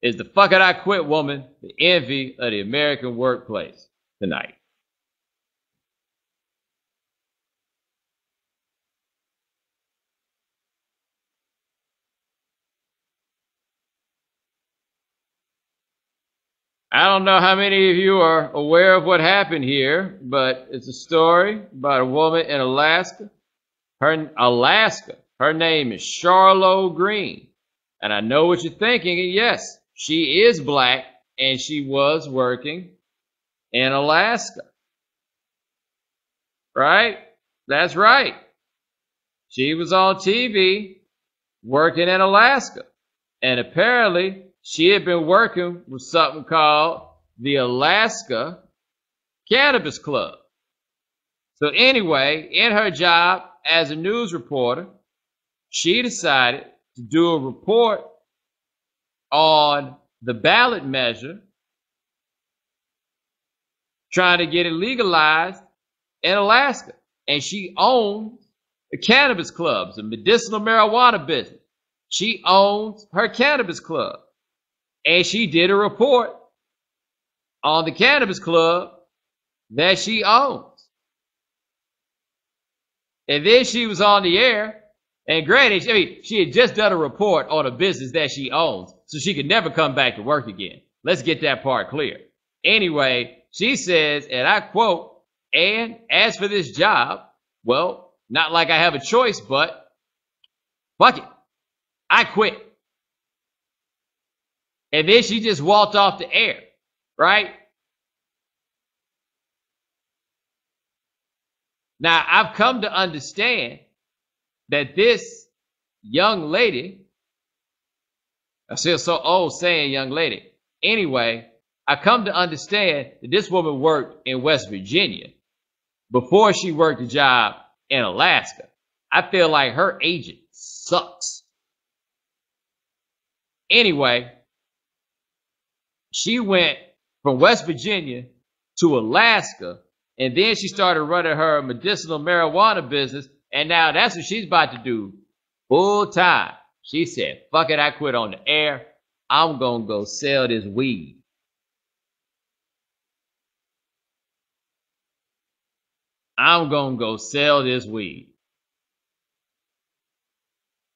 Is the fuck it I quit woman the envy of the American workplace tonight? I don't know how many of you are aware of what happened here, but it's a story about a woman in Alaska. Her name is Charlo Greene. And I know what you're thinking. And yes, she is black and she was working in Alaska. Right? That's right. She was on TV working in Alaska. And apparently she had been working with something called the Alaska Cannabis Club. So anyway, in her job as a news reporter, she decided to do a report on the ballot measure trying to get it legalized in Alaska. And she owns the cannabis clubs, the medicinal marijuana business. She owns her cannabis club. And she did a report on the cannabis club that she owns. And then she was on the air, and granted, she had just done a report on a business that she owns, so she could never come back to work again. Let's get that part clear. Anyway, she says, and I quote, "And as for this job, well, not like I have a choice, but fuck it, I quit." And then she just walked off the air, right? Now, I've come to understand that this young lady, I feel so old saying young lady. Anyway, I come to understand that this woman worked in West Virginia before she worked a job in Alaska. I feel like her agent sucks. Anyway, she went from West Virginia to Alaska, and then she started running her medicinal marijuana business, and now that's what she's about to do full time. She said, fuck it, I quit on the air. I'm going to go sell this weed. I'm going to go sell this weed.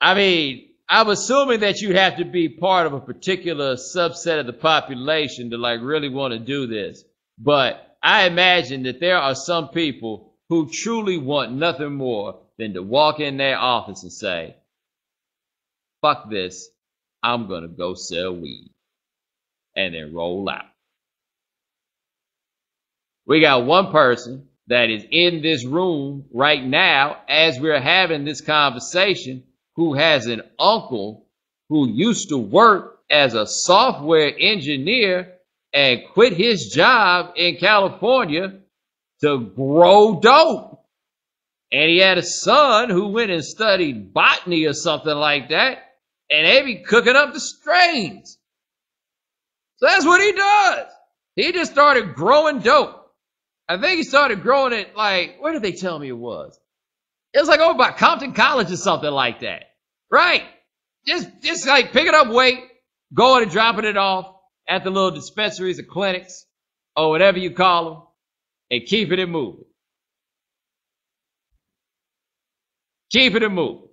I mean, I'm assuming that you have to be part of a particular subset of the population to like really want to do this. But I imagine that there are some people who truly want nothing more than to walk in their office and say, fuck this, I'm going to go sell weed. And then roll out. We got one person that is in this room right now as we're having this conversation who has an uncle who used to work as a software engineer and quit his job in California to grow dope. And he had a son who went and studied botany or something like that, and they be cooking up the strains. So that's what he does. He just started growing dope. I think he started growing it like, where did they tell me it was? It was like over by Compton College or something like that. Right. Just like picking up weight, going and dropping it off at the little dispensaries or clinics or whatever you call them and keeping it moving. Keeping it moving.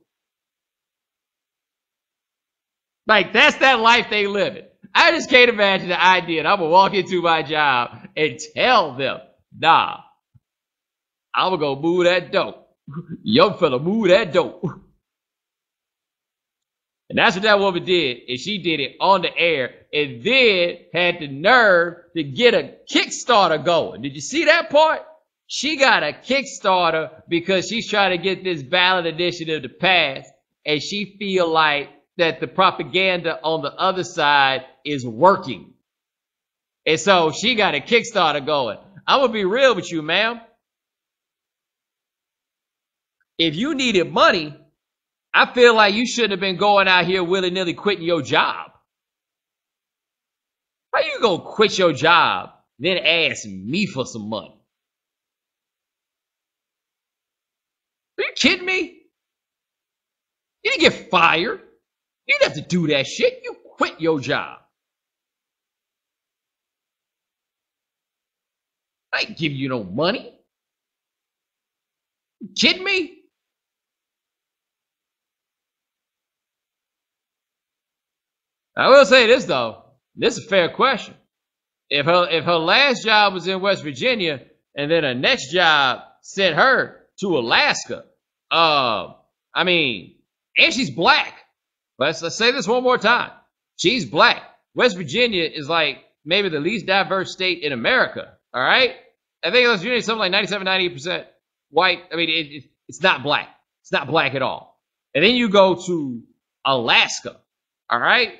Like that's that life they live in. I just can't imagine the idea that I'm going to walk into my job and tell them, nah, I'm going to go move that dope. Young fella, move that dope. And that's what that woman did. And she did it on the air and then had the nerve to get a Kickstarter going. Did you see that part? She got a Kickstarter because she's trying to get this ballot initiative to pass. And she feel like that the propaganda on the other side is working. And so she got a Kickstarter going. I'm going to be real with you, ma'am. If you needed money, I feel like you shouldn't have been going out here willy-nilly quitting your job. How you gonna quit your job, then ask me for some money? Are you kidding me? You didn't get fired. You didn't have to do that shit. You quit your job. I ain't giving you no money. You kidding me? I will say this though. This is a fair question. If her last job was in West Virginia and then her next job sent her to Alaska, I mean, and she's black. Let's say this one more time. She's black. West Virginia is like maybe the least diverse state in America. All right. I think West Virginia is something like 97, 98% white. I mean, it's not black. It's not black at all. And then you go to Alaska. All right.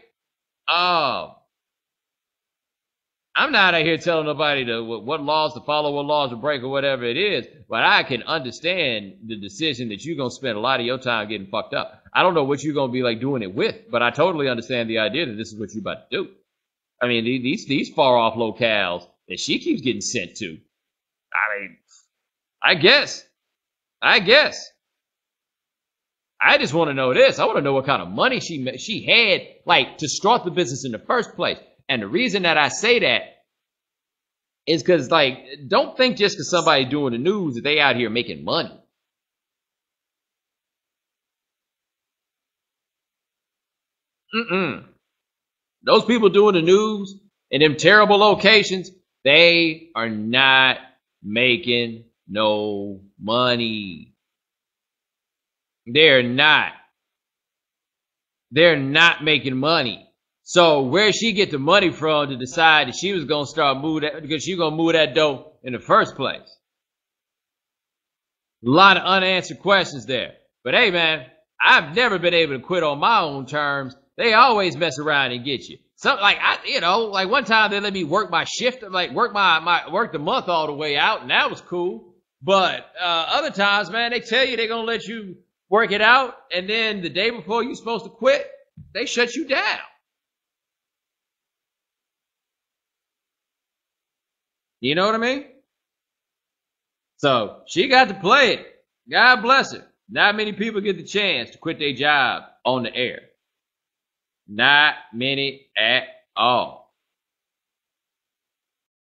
I'm not out here telling nobody what laws to follow, what laws to break, or whatever it is, but I can understand the decision that you're going to spend a lot of your time getting fucked up. I don't know what you're going to be like doing it with, but I totally understand the idea that this is what you're about to do. I mean, these far off locales that she keeps getting sent to. I mean, I guess. I just want to know this. I want to know what kind of money she had, like, to start the business in the first place. And the reason that I say that is because, like, don't think just because somebody doing the news that they out here making money. Those people doing the news in them terrible locations, they are not making no money. They're not making money. So where she get the money from to decide that she was going to start move that, because she going to move that dough in the first place? A lot of unanswered questions there. But hey, man, I've never been able to quit on my own terms. They always mess around and get you. Something like like one time they let me work my shift, like work work the month all the way out, and that was cool. But other times, man, they tell you they're gonna let you work it out, and then the day before you're supposed to quit, they shut you down. You know what I mean? So she got to play it. God bless her. Not many people get the chance to quit their job on the air. Not many at all.